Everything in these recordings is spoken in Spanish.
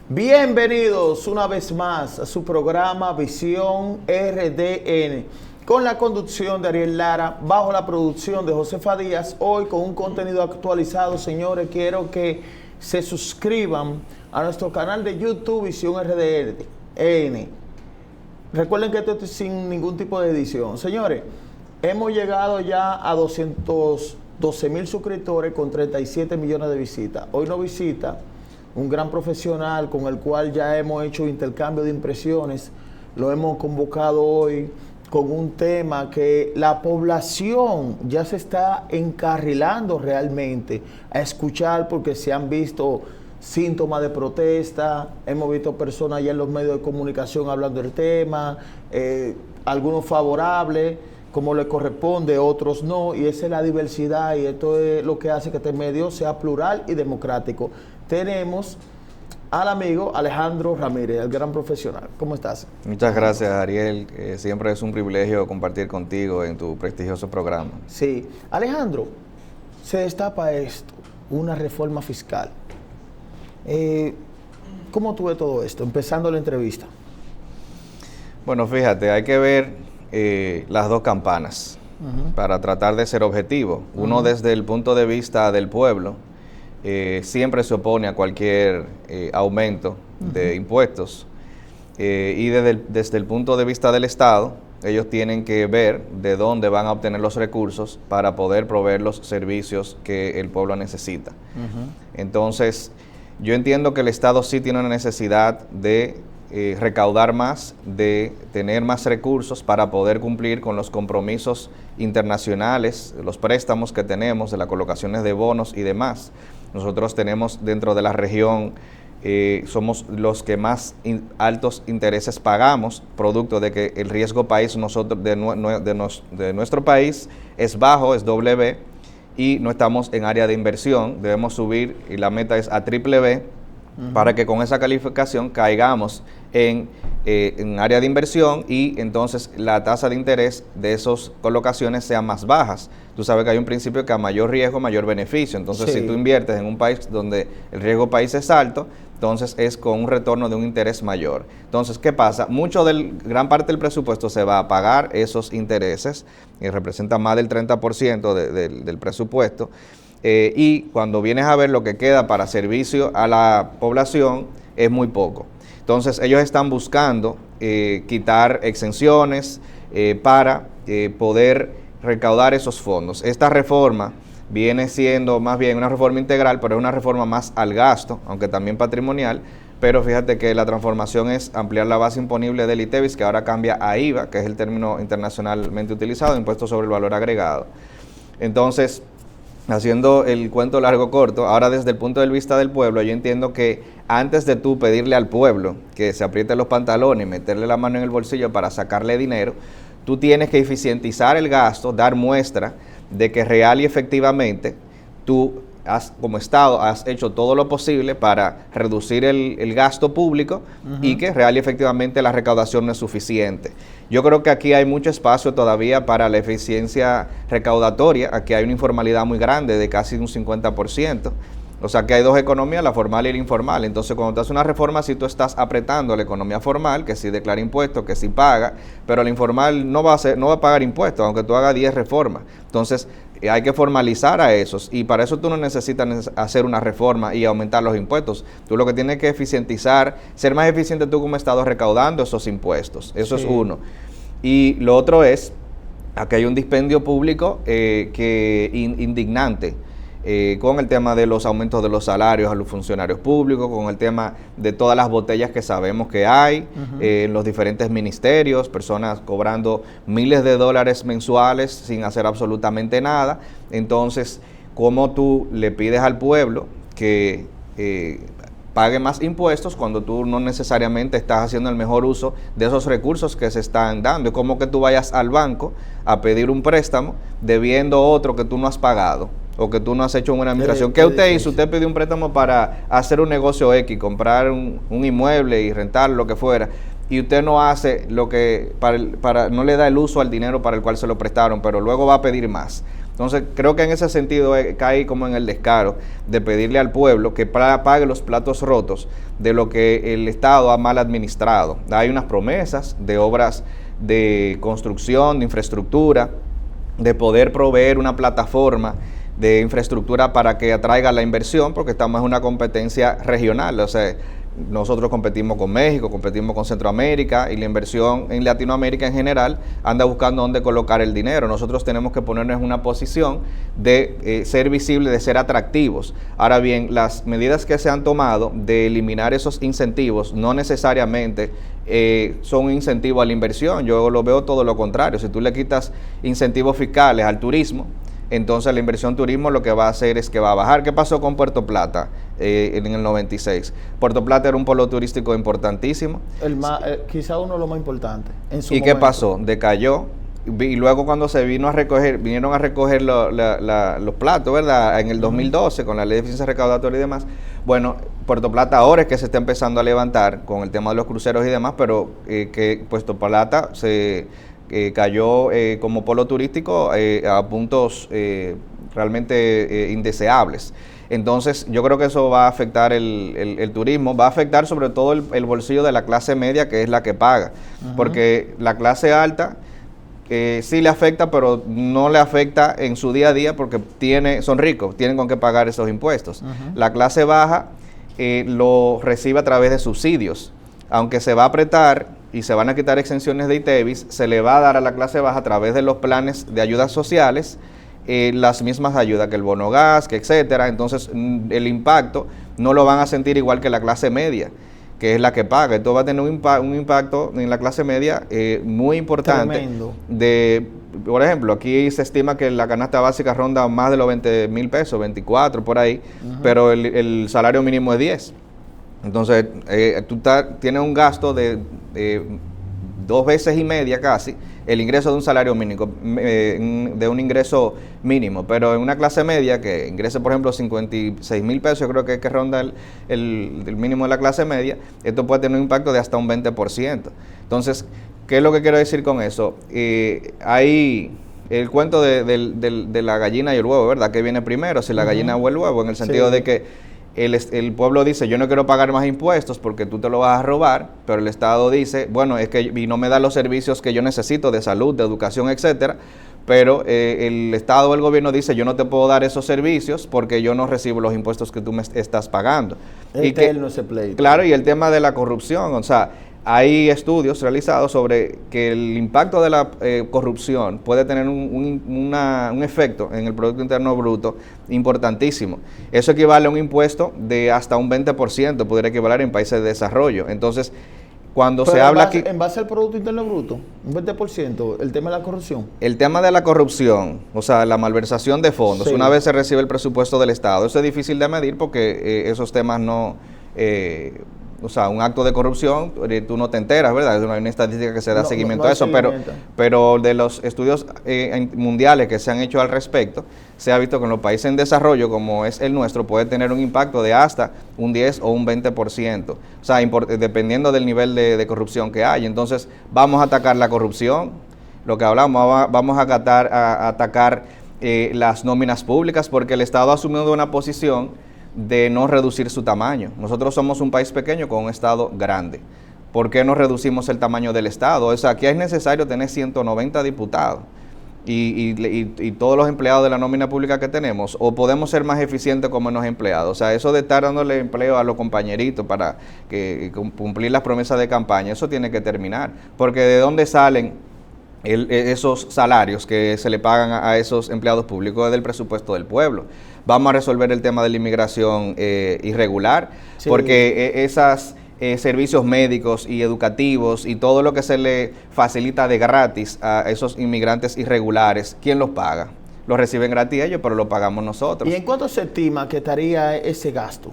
Bienvenidos una vez más a su programa Visión RDN, con la conducción de Ariel Lara, bajo la producción de Josefa Díaz. Hoy con un contenido actualizado, señores. Quiero que se suscriban a nuestro canal de YouTube Visión RDN. Recuerden que esto es sin ningún tipo de edición. Señores, hemos llegado ya a 212,000 suscriptores con 37 millones de visitas. Hoy nos visita un gran profesional con el cual ya hemos hecho intercambio de impresiones. Lo hemos convocado hoy con un tema que la población ya se está encarrilando realmente a escuchar, porque se han visto síntomas de protesta, hemos visto personas ya en los medios de comunicación hablando del tema, algunos favorables, como le corresponde, otros no, y esa es la diversidad, y esto es lo que hace que este medio sea plural y democrático. Tenemos al amigo Alejandro Ramírez, el gran profesional. ¿Cómo estás? Muchas gracias, Ariel. Siempre es un privilegio compartir contigo en tu prestigioso programa. Sí. Alejandro, se destapa esto, una reforma fiscal. ¿Cómo tú ves todo esto? Empezando la entrevista. Bueno, fíjate, hay que ver las dos campanas para tratar de ser objetivo. Uno desde el punto de vista del pueblo, siempre se opone a cualquier aumento de impuestos, y desde el punto de vista del Estado, ellos tienen que ver de dónde van a obtener los recursos para poder proveer los servicios que el pueblo necesita. Entonces, yo entiendo que el Estado sí tiene una necesidad de recaudar más, de tener más recursos para poder cumplir con los compromisos internacionales, los préstamos que tenemos, de las colocaciones de bonos y demás. Nosotros tenemos dentro de la región, somos los que más altos intereses pagamos, producto de que el riesgo país de nuestro país es bajo, es doble, y no estamos en área de inversión. Debemos subir, y la meta es a triple B, para que con esa calificación caigamos en área de inversión, y entonces la tasa de interés de esas colocaciones sean más bajas. Tú sabes que hay un principio que a mayor riesgo, mayor beneficio. Entonces, sí, si tú inviertes en un país donde el riesgo país es alto, entonces es con un retorno de un interés mayor. Entonces, ¿qué pasa? Gran parte del presupuesto se va a pagar esos intereses, que representan más del 30% del presupuesto. Y cuando vienes a ver lo que queda para servicio a la población, es muy poco. Entonces, ellos están buscando quitar exenciones para poder recaudar esos fondos. Esta reforma viene siendo más bien una reforma integral, pero es una reforma más al gasto, aunque también patrimonial. Pero fíjate que la transformación es ampliar la base imponible del ITEVIS, que ahora cambia a IVA, que es el término internacionalmente utilizado, impuesto sobre el valor agregado. Entonces, haciendo el cuento largo corto, ahora desde el punto de vista del pueblo, yo entiendo que antes de tú pedirle al pueblo que se apriete los pantalones y meterle la mano en el bolsillo para sacarle dinero, tú tienes que eficientizar el gasto, dar muestra de que real y efectivamente tú como Estado has hecho todo lo posible para reducir el gasto público, y que real y efectivamente la recaudación no es suficiente. Yo creo que aquí hay mucho espacio todavía para la eficiencia recaudatoria. Aquí hay una informalidad muy grande de casi un 50%. O sea que hay dos economías, la formal y la informal. Entonces, cuando tú haces una reforma, si tú estás apretando a la economía formal, que sí declara impuestos, que sí paga, pero la informal no va a pagar impuestos, aunque tú hagas 10 reformas. Entonces, hay que formalizar a esos, y para eso tú no necesitas hacer una reforma y aumentar los impuestos. Tú lo que tienes que eficientizar, ser más eficiente tú como Estado recaudando esos impuestos. Eso es uno. Y lo otro es, aquí hay un dispendio público indignante, con el tema de los aumentos de los salarios a los funcionarios públicos, con el tema de todas las botellas que sabemos que hay en los diferentes ministerios, personas cobrando miles de dólares mensuales sin hacer absolutamente nada. Entonces, ¿cómo tú le pides al pueblo que pague más impuestos cuando tú no necesariamente estás haciendo el mejor uso de esos recursos que se están dando? Es como que tú vayas al banco a pedir un préstamo debiendo otro que tú no has pagado, o que tú no has hecho una administración. ¿Qué usted hizo? Usted pidió un préstamo para hacer un negocio X, comprar un inmueble y rentar lo que fuera, y usted no hace lo que, no le da el uso al dinero para el cual se lo prestaron, pero luego va a pedir más. Entonces, creo que en ese sentido cae como en el descaro de pedirle al pueblo que pague los platos rotos de lo que el Estado ha mal administrado. Hay unas promesas de obras de construcción, de infraestructura, de poder proveer una plataforma de infraestructura para que atraiga la inversión, porque estamos en una competencia regional. O sea, nosotros competimos con México, competimos con Centroamérica, y la inversión en Latinoamérica en general anda buscando dónde colocar el dinero. Nosotros tenemos que ponernos en una posición de ser visibles, de ser atractivos. Ahora bien, las medidas que se han tomado de eliminar esos incentivos no necesariamente son un incentivo a la inversión. Yo lo veo todo lo contrario. Si tú le quitas incentivos fiscales al turismo, entonces la inversión turismo lo que va a hacer es que va a bajar. ¿Qué pasó con Puerto Plata en el 96? Puerto Plata era un polo turístico importantísimo. Quizá uno de los más importantes en su ¿Y momento. qué pasó? Decayó. Y luego cuando vinieron a recoger los platos, ¿verdad? En el 2012, con la ley de eficiencia recaudatoria y demás. Bueno, Puerto Plata ahora es que se está empezando a levantar con el tema de los cruceros y demás, pero que Puerto Plata se cayó como polo turístico a puntos realmente indeseables. Entonces, yo creo que eso va a afectar el turismo, va a afectar sobre todo el bolsillo de la clase media, que es la que paga, porque la clase alta sí le afecta, pero no le afecta en su día a día porque son ricos, tienen con qué pagar esos impuestos. La clase baja lo recibe a través de subsidios, aunque se va a apretar y se van a quitar exenciones de ITEVIS, se le va a dar a la clase baja a través de los planes de ayudas sociales, las mismas ayudas que el bono gas, que etcétera. Entonces el impacto no lo van a sentir igual que la clase media, que es la que paga. Esto va a tener un impacto en la clase media muy importante. Tremendo. Por ejemplo, aquí se estima que la canasta básica ronda más de los 20,000 pesos, 24 por ahí, pero el salario mínimo es 10. Entonces, tú tienes un gasto de 2 veces y media casi el ingreso de un salario mínimo, de un ingreso mínimo, pero en una clase media que ingrese, por ejemplo, 56,000 pesos, yo creo que ronda el mínimo de la clase media, esto puede tener un impacto de hasta un 20%. Entonces, ¿qué es lo que quiero decir con eso? Hay el cuento de la gallina y el huevo, ¿verdad? ¿Qué viene primero? Si la gallina o el huevo, en el sentido de que el pueblo dice, yo no quiero pagar más impuestos porque tú te lo vas a robar, pero el Estado dice, bueno, es que y no me da los servicios que yo necesito de salud, de educación, etcétera, pero el Estado o el gobierno dice, yo no te puedo dar esos servicios porque yo no recibo los impuestos que tú me estás pagando. Eterno ese pleito. Claro, y el tema de la corrupción, o sea, hay estudios realizados sobre que el impacto de la corrupción puede tener un efecto en el Producto Interno Bruto importantísimo. Eso equivale a un impuesto de hasta un 20%, podría equivaler en países de desarrollo. Entonces, cuando se habla aquí... En base al Producto Interno Bruto, un 20%, el tema de la corrupción. El tema de la corrupción, o sea, la malversación de fondos, una vez se recibe el presupuesto del Estado, eso es difícil de medir porque esos temas no... o sea, un acto de corrupción, tú no te enteras, ¿verdad? No hay una estadística que se da seguimiento a eso, pero de los estudios mundiales que se han hecho al respecto, se ha visto que en los países en desarrollo, como es el nuestro, puede tener un impacto de hasta un 10 o un 20%, o sea, dependiendo del nivel de corrupción que hay. Entonces, vamos a atacar la corrupción, lo que hablamos, vamos a atacar las nóminas públicas, porque el Estado ha asumido una posición de no reducir su tamaño. Nosotros somos un país pequeño con un Estado grande. ¿Por qué no reducimos el tamaño del Estado? O sea, aquí es necesario tener 190 diputados y todos los empleados de la nómina pública que tenemos, o podemos ser más eficientes con menos empleados. O sea, eso de estar dándole empleo a los compañeritos para cumplir las promesas de campaña, eso tiene que terminar. Porque ¿de dónde salen esos salarios que se le pagan a esos empleados públicos? Del presupuesto del pueblo. Vamos a resolver el tema de la inmigración irregular, porque esos servicios médicos y educativos y todo lo que se le facilita de gratis a esos inmigrantes irregulares, ¿quién los paga? Los reciben gratis ellos, pero lo pagamos nosotros. ¿Y en cuánto se estima que estaría ese gasto?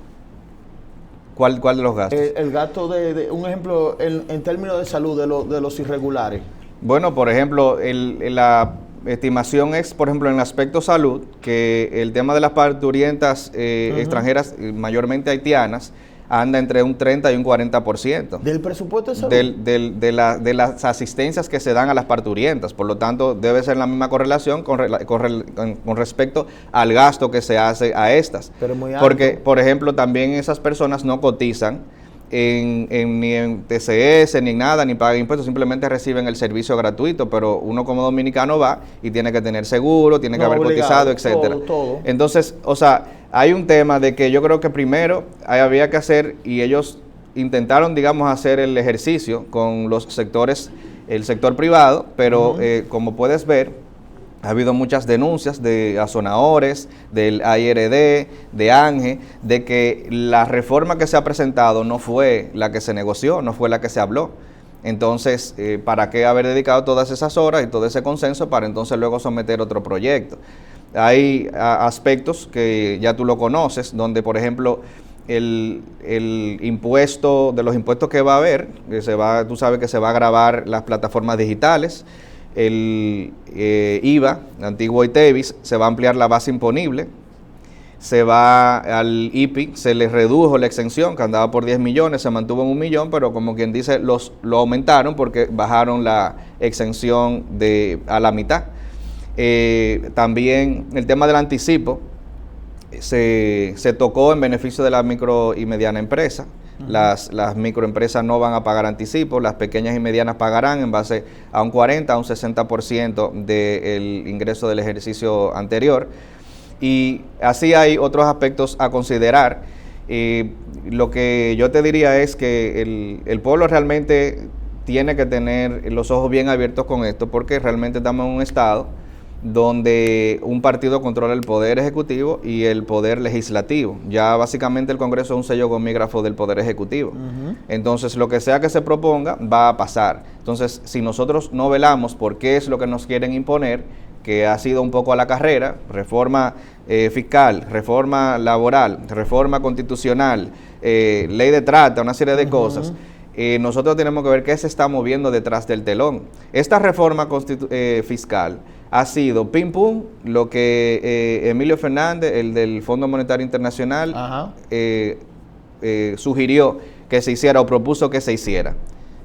¿Cuál de los gastos? El gasto un ejemplo, en términos de salud de los irregulares. Bueno, por ejemplo, la estimación es, por ejemplo, en el aspecto salud, que el tema de las parturientas extranjeras, mayormente haitianas, anda entre un 30 y un 40%. ¿Del presupuesto de salud? De las asistencias que se dan a las parturientas. Por lo tanto, debe ser la misma correlación con respecto al gasto que se hace a estas. Pero muy alto. Porque, por ejemplo, también esas personas no cotizan ni en TCS, ni en nada, ni pagan impuestos, simplemente reciben el servicio gratuito, pero uno como dominicano va y tiene que tener seguro, tiene que haber cotizado, etcétera. Todo. Entonces, o sea, hay un tema de que yo creo que primero había que hacer, y ellos intentaron, digamos, hacer el ejercicio con los sectores, el sector privado, pero como puedes ver, ha habido muchas denuncias de azonadores, del AIRD, de ANGE, de que la reforma que se ha presentado no fue la que se negoció, no fue la que se habló. Entonces, ¿para qué haber dedicado todas esas horas y todo ese consenso para entonces luego someter otro proyecto? Hay aspectos que ya tú lo conoces, donde, por ejemplo, el impuesto, de los impuestos que va a haber, tú sabes que se va a gravar las plataformas digitales, el IVA, antiguo ITEVIS, se va a ampliar la base imponible, se va al IPI, se le redujo la exención, que andaba por 10 millones, se mantuvo en 1 millón, pero como quien dice, lo aumentaron porque bajaron la exención a la mitad. También el tema del anticipo se tocó en beneficio de la micro y mediana empresa. Las microempresas no van a pagar anticipo, las pequeñas y medianas pagarán en base a un 40, a un 60% del ingreso del ejercicio anterior. Y así hay otros aspectos a considerar. Lo que yo te diría es que el pueblo realmente tiene que tener los ojos bien abiertos con esto, porque realmente estamos en un estado donde un partido controla el poder ejecutivo y el poder legislativo. Ya básicamente el Congreso es un sello gomígrafo del poder ejecutivo. Entonces, lo que sea que se proponga va a pasar. Entonces, si nosotros no velamos por qué es lo que nos quieren imponer, que ha sido un poco a la carrera, reforma fiscal, reforma laboral, reforma constitucional, ley de trata, una serie de cosas, nosotros tenemos que ver qué se está moviendo detrás del telón. Esta reforma fiscal ha sido pim pum, lo que Emilio Fernández, el del Fondo Monetario Internacional, sugirió que se hiciera o propuso que se hiciera.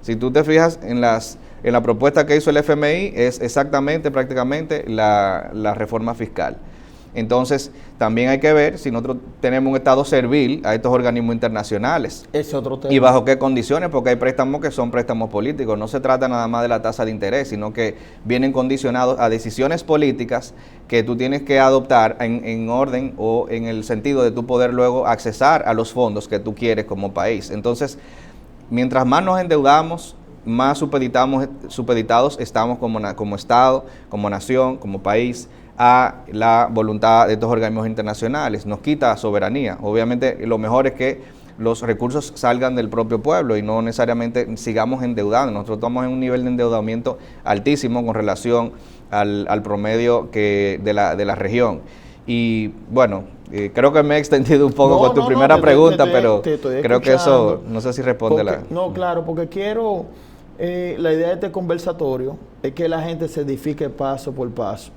Si tú te fijas en la propuesta que hizo el FMI, es exactamente, prácticamente, la reforma fiscal. Entonces, también hay que ver si nosotros tenemos un estado servil a estos organismos internacionales. Es otro tema. Y bajo qué condiciones, porque hay préstamos que son préstamos políticos. No se trata nada más de la tasa de interés, sino que vienen condicionados a decisiones políticas que tú tienes que adoptar en orden o en el sentido de tú poder luego accesar a los fondos que tú quieres como país. Entonces, mientras más nos endeudamos, más supeditados estamos como Estado, como nación, como país, a la voluntad de estos organismos internacionales. Nos quita soberanía. Obviamente, lo mejor es que los recursos salgan del propio pueblo y no necesariamente sigamos endeudando. Nosotros estamos en un nivel de endeudamiento altísimo con relación al promedio de la región. Y bueno, creo que me he extendido un poco con tu primera pregunta, pero creo que eso no sé si responde No, claro, porque quiero, la idea de este conversatorio es que la gente se edifique paso por paso.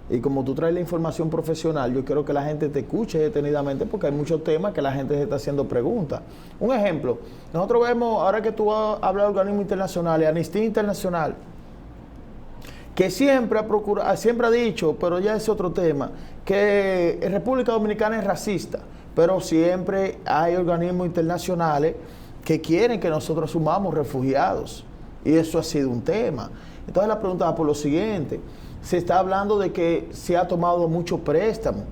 Y como tú traes la información profesional, yo quiero que la gente te escuche detenidamente, porque hay muchos temas que la gente se está haciendo preguntas. Un ejemplo, nosotros vemos, ahora que tú hablas de organismos internacionales, Amnistía Internacional, que siempre ha dicho, pero ya es otro tema, que República Dominicana es racista, pero siempre hay organismos internacionales que quieren que nosotros sumamos refugiados, y eso ha sido un tema. Entonces la pregunta va por lo siguiente: se está hablando de que se ha tomado mucho préstamo.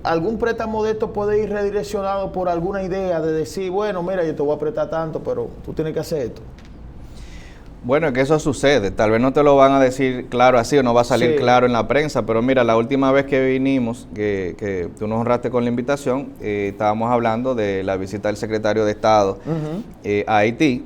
¿Algún préstamo de esto puede ir redireccionado por alguna idea de decir, bueno, mira, yo te voy a prestar tanto, pero tú tienes que hacer esto? Bueno, es que eso sucede. Tal vez no te lo van a decir claro así o no va a salir claro en la prensa, pero mira, la última vez que vinimos, que tú nos honraste con la invitación, estábamos hablando de la visita del secretario de Estado a Haití,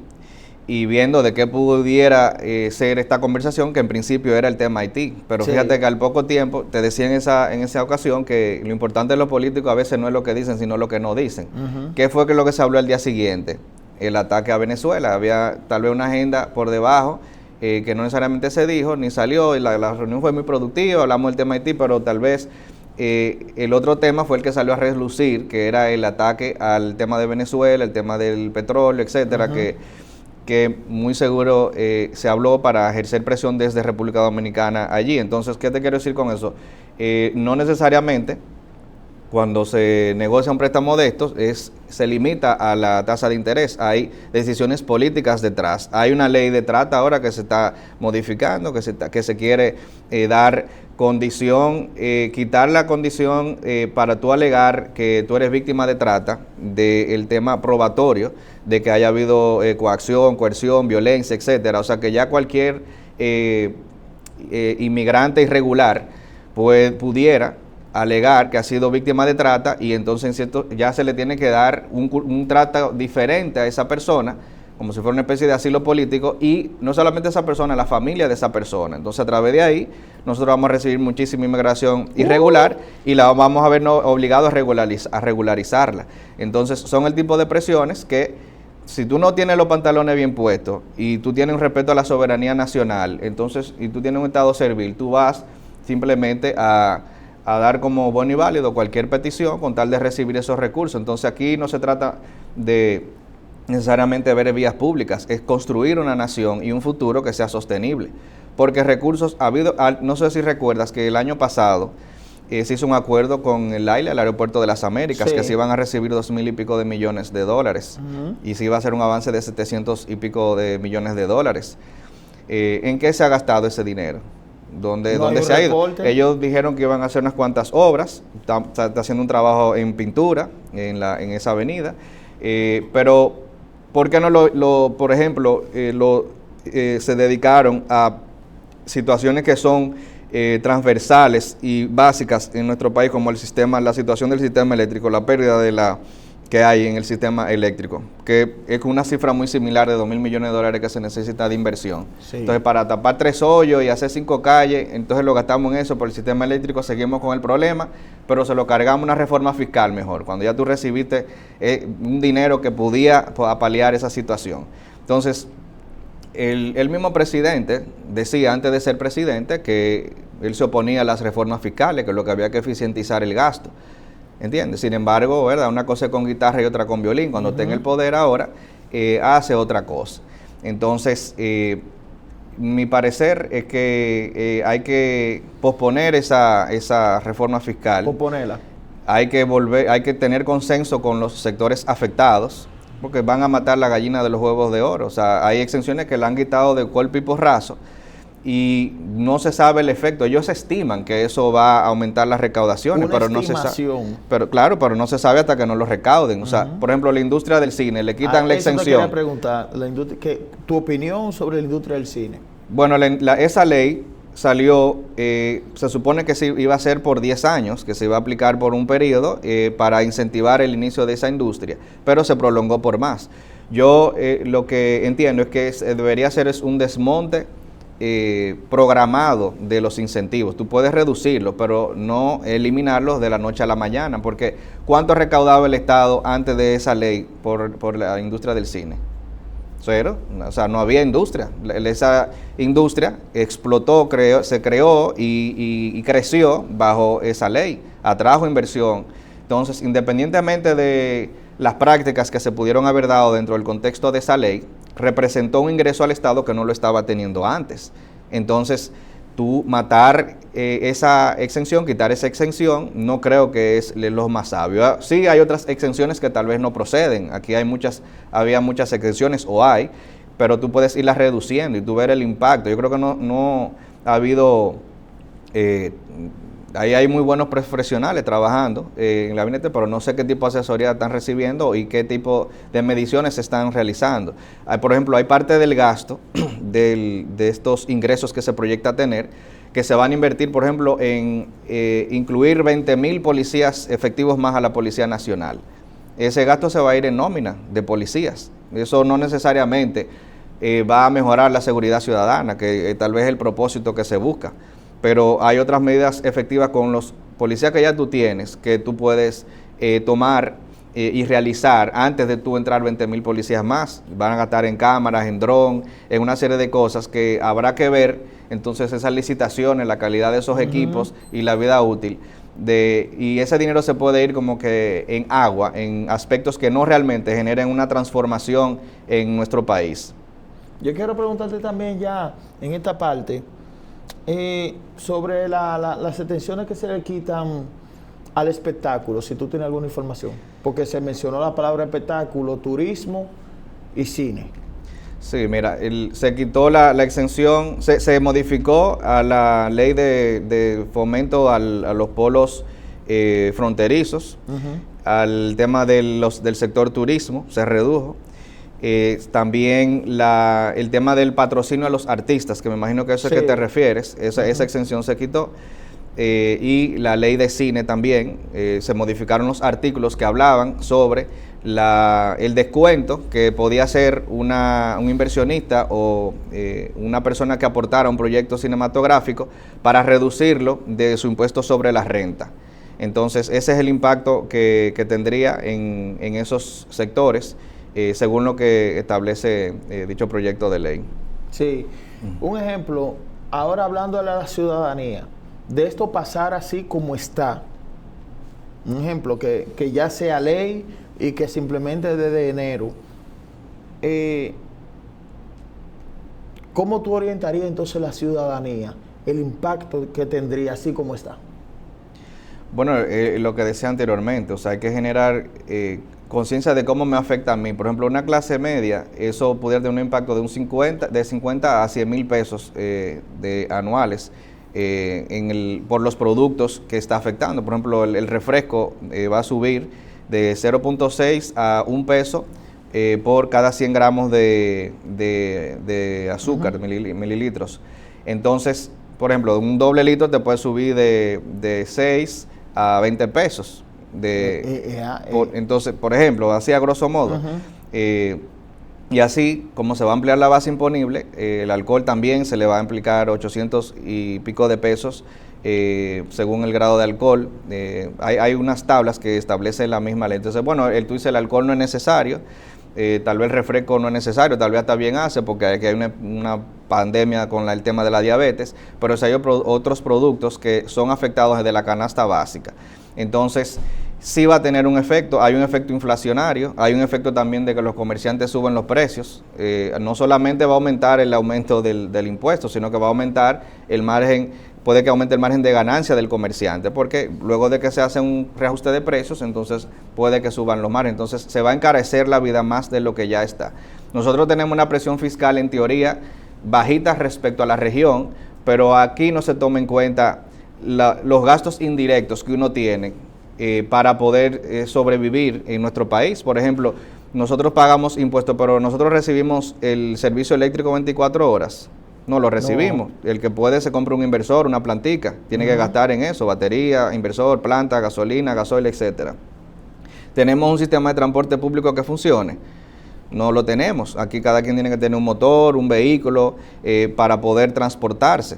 y viendo de qué pudiera ser esta conversación, que en principio era el tema Haití. Pero fíjate que al poco tiempo, te decía en esa ocasión que lo importante de los políticos a veces no es lo que dicen, sino lo que no dicen. ¿Qué fue lo que se habló el día siguiente? El ataque a Venezuela. Había tal vez una agenda por debajo que no necesariamente se dijo, ni salió, y la reunión fue muy productiva, hablamos del tema Haití, pero tal vez el otro tema fue el que salió a relucir, que era el ataque al tema de Venezuela, el tema del petróleo, etcétera, que muy seguro se habló para ejercer presión desde República Dominicana allí. Entonces, ¿qué te quiero decir con eso? No necesariamente cuando se negocia un préstamo de estos se limita a la tasa de interés. Hay decisiones políticas detrás. Hay una ley de trata ahora que se está modificando, que se quiere dar condición, quitar la condición para tú alegar que tú eres víctima de trata, del tema probatorio, de que haya habido coacción, coerción, violencia, etcétera. O sea que ya cualquier inmigrante irregular pudiera alegar que ha sido víctima de trata, y entonces ya se le tiene que dar un trato diferente a esa persona, como si fuera una especie de asilo político, y no solamente a esa persona, a la familia de esa persona. Entonces, a través de ahí, nosotros vamos a recibir muchísima inmigración irregular y la vamos a ver obligados a regularizarla. Entonces, son el tipo de presiones que, si tú no tienes los pantalones bien puestos y tú tienes un respeto a la soberanía nacional, entonces, y tú tienes un estado servil, tú vas simplemente a dar como bueno y válido cualquier petición con tal de recibir esos recursos. Entonces aquí no se trata de necesariamente ver vías públicas, es construir una nación y un futuro que sea sostenible. Porque recursos ha habido, no sé si recuerdas que el año pasado se hizo un acuerdo con el AILA, el Aeropuerto de las Américas, que se iban a recibir 2,000 y pico de millones de dólares, y se iba a hacer un avance de 700 y pico de millones de dólares. ¿En qué se ha gastado ese dinero? ¿Dónde se ha ido? Ellos dijeron que iban a hacer unas cuantas obras, está haciendo un trabajo en pintura en esa avenida, pero ¿por qué no por ejemplo, se dedicaron a situaciones que son transversales y básicas en nuestro país, como la situación del sistema eléctrico, la pérdida que hay en el sistema eléctrico, que es una cifra muy similar de 2,000 millones de dólares que se necesita de inversión? Sí. Entonces, para tapar 3 hoyos y hacer 5 calles, entonces lo gastamos en eso por el sistema eléctrico, seguimos con el problema, pero se lo cargamos una reforma fiscal mejor, cuando ya tú recibiste un dinero que podía paliar esa situación. Entonces, el mismo presidente decía antes de ser presidente que él se oponía a las reformas fiscales, que lo que había que eficientizar el gasto. ¿Entiendes? Sin embargo, ¿verdad? Una cosa es con guitarra y otra con violín. Cuando tenga el poder ahora, hace otra cosa. Entonces, mi parecer es que hay que posponer esa reforma fiscal. Posponerla. Hay que tener consenso con los sectores afectados, porque van a matar la gallina de los huevos de oro. O sea, hay exenciones que la han quitado de golpe y porrazo, y no se sabe el efecto. Ellos estiman que eso va a aumentar las recaudaciones, pero no se sabe. Pero claro, pero no se sabe hasta que no lo recauden. O sea, por ejemplo, la industria del cine, le quitan la exención. Te quería preguntar, tu opinión sobre la industria del cine. Bueno, esa ley salió, se supone que se iba a ser por 10 años, que se iba a aplicar por un periodo para incentivar el inicio de esa industria, pero se prolongó por más. Yo lo que entiendo es que debería ser un desmonte programado de los incentivos. Tú puedes reducirlos, pero no eliminarlos de la noche a la mañana, porque ¿cuánto recaudaba el Estado antes de esa ley por la industria del cine? Cero. O sea, no había industria. Esa industria explotó, se creó y creció bajo esa ley, atrajo inversión. Entonces, independientemente de las prácticas que se pudieron haber dado dentro del contexto de esa ley, representó un ingreso al Estado que no lo estaba teniendo antes. Entonces, tú matar esa exención, quitar esa exención, no creo que es lo más sabio. Sí, hay otras exenciones que tal vez no proceden. Aquí había muchas exenciones, o hay, pero tú puedes irlas reduciendo y tú ver el impacto. Yo creo que no ha habido... ahí hay muy buenos profesionales trabajando en el gabinete, pero no sé qué tipo de asesoría están recibiendo y qué tipo de mediciones se están realizando. Por ejemplo, hay parte del gasto de estos ingresos que se proyecta tener, que se van a invertir, por ejemplo, en incluir 20,000 policías efectivos más a la Policía Nacional. Ese gasto se va a ir en nómina de policías. Eso no necesariamente va a mejorar la seguridad ciudadana, que tal vez es el propósito que se busca. Pero hay otras medidas efectivas con los policías que ya tú tienes, que tú puedes tomar y realizar antes de tú entrar 20,000 policías más. Van a gastar en cámaras, en dron, en una serie de cosas que habrá que ver. Entonces esas licitaciones, la calidad de esos equipos y la vida útil. y ese dinero se puede ir como que en agua, en aspectos que no realmente generen una transformación en nuestro país. Yo quiero preguntarte también ya en esta parte sobre las atenciones que se le quitan al espectáculo, si tú tienes alguna información, porque se mencionó la palabra espectáculo, turismo y cine. Sí, mira, se quitó la exención, se modificó a la ley de fomento a los polos fronterizos, al tema del sector turismo, se redujo. También el tema del patrocinio a los artistas, que me imagino que eso es que te refieres, esa exención se quitó. Y la ley de cine también, se modificaron los artículos que hablaban sobre el descuento que podía hacer un inversionista o una persona que aportara un proyecto cinematográfico para reducirlo de su impuesto sobre la renta. Entonces, ese es el impacto que tendría en esos sectores, según lo que establece dicho proyecto de ley. Sí, un ejemplo, ahora hablando de la ciudadanía, de esto pasar así como está, un ejemplo, que ya sea ley y que simplemente desde enero, ¿cómo tú orientarías entonces la ciudadanía, el impacto que tendría así como está? Bueno, lo que decía anteriormente, o sea, hay que generar conciencia de cómo me afecta a mí. Por ejemplo, una clase media, eso pudiera tener un impacto de 50 a 100 mil pesos anuales por los productos que está afectando. Por ejemplo, el refresco va a subir de 0.6 a 1 peso por cada 100 gramos de azúcar, mililitros. Entonces, por ejemplo, un doble litro te puede subir de 6 a 20 pesos. Entonces, por ejemplo, así a grosso modo. Y así, como se va a ampliar la base imponible, el alcohol también se le va a aplicar 800 y pico de pesos según el grado de alcohol. Hay unas tablas que establecen la misma ley. Entonces, bueno, tú dices el alcohol no es necesario, tal vez el refresco no es necesario, tal vez está bien hace, porque aquí hay una pandemia con el tema de la diabetes, pero si hay otros productos que son afectados desde la canasta básica. Entonces, sí va a tener un efecto, hay un efecto inflacionario, hay un efecto también de que los comerciantes suben los precios. No solamente va a aumentar el aumento del impuesto, sino que va a aumentar el margen, puede que aumente el margen de ganancia del comerciante, porque luego de que se hace un reajuste de precios, entonces puede que suban los márgenes, entonces se va a encarecer la vida más de lo que ya está. Nosotros tenemos una presión fiscal en teoría bajita respecto a la región, pero aquí no se toma en cuenta los gastos indirectos que uno tiene para poder sobrevivir en nuestro país. Por ejemplo, nosotros pagamos impuestos, pero nosotros recibimos el servicio eléctrico 24 horas. No lo recibimos. No. El que puede se compra un inversor, una plantica, tiene que gastar en eso, batería, inversor, planta, gasolina, gasoil, etcétera. ¿Tenemos un sistema de transporte público que funcione? No lo tenemos. Aquí cada quien tiene que tener un motor, un vehículo para poder transportarse.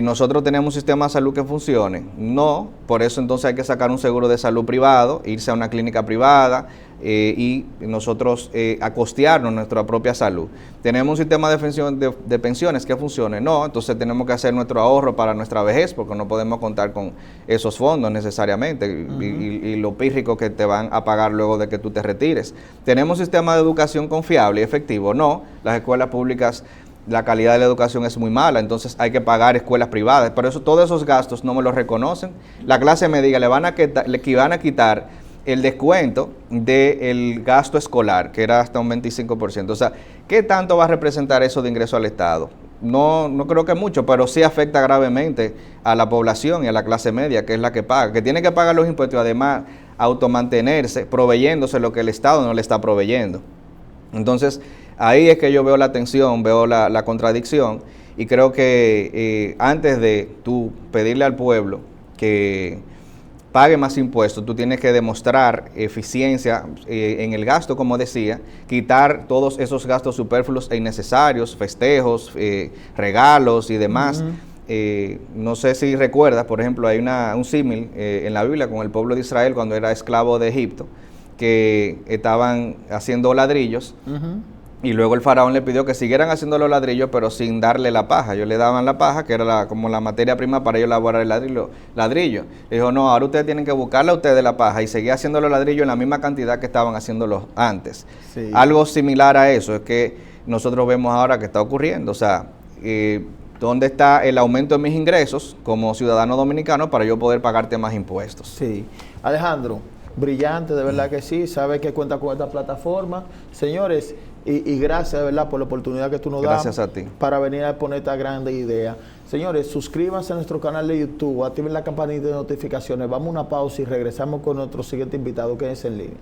Nosotros tenemos un sistema de salud que funcione. No, por eso entonces hay que sacar un seguro de salud privado, irse a una clínica privada y nosotros a costearnos nuestra propia salud. Tenemos un sistema de pensiones que funcione. No, entonces tenemos que hacer nuestro ahorro para nuestra vejez porque no podemos contar con esos fondos necesariamente y lo pírrico que te van a pagar luego de que tú te retires. Tenemos un sistema de educación confiable y efectivo. No, las escuelas públicas, la calidad de la educación es muy mala, entonces hay que pagar escuelas privadas, pero todos esos gastos no me los reconocen. La clase media le van a quitar el descuento del gasto escolar, que era hasta un 25%. O sea, ¿qué tanto va a representar eso de ingreso al Estado? No creo que mucho, pero sí afecta gravemente a la población y a la clase media, que es la que paga, que tiene que pagar los impuestos y además automantenerse, proveyéndose lo que el Estado no le está proveyendo. Entonces, ahí es que yo veo la tensión, veo la contradicción y creo que antes de tú pedirle al pueblo que pague más impuestos, tú tienes que demostrar eficiencia en el gasto, como decía, quitar todos esos gastos superfluos e innecesarios, festejos, regalos y demás. No sé si recuerdas, por ejemplo, hay un símil en la Biblia con el pueblo de Israel cuando era esclavo de Egipto, que estaban haciendo ladrillos Y luego el faraón le pidió que siguieran haciendo los ladrillos, pero sin darle la paja. Ellos le daban la paja, que era como la materia prima para ellos elaborar el ladrillo. Le dijo, no, ahora ustedes tienen que buscarle a ustedes la paja y seguir haciendo los ladrillos en la misma cantidad que estaban haciéndolos antes. Sí. Algo similar a eso es que nosotros vemos ahora que está ocurriendo. O sea, ¿dónde está el aumento de mis ingresos como ciudadano dominicano para yo poder pagarte más impuestos? Sí. Alejandro, brillante, de verdad que sí. Sabe que cuenta con esta plataforma. Señores, y gracias de verdad por la oportunidad que tú nos das. Gracias a ti. Para venir a exponer esta grande idea. Señores, suscríbanse a nuestro canal de YouTube, activen la campanita de notificaciones. Vamos a una pausa y regresamos con nuestro siguiente invitado. Quédense en línea.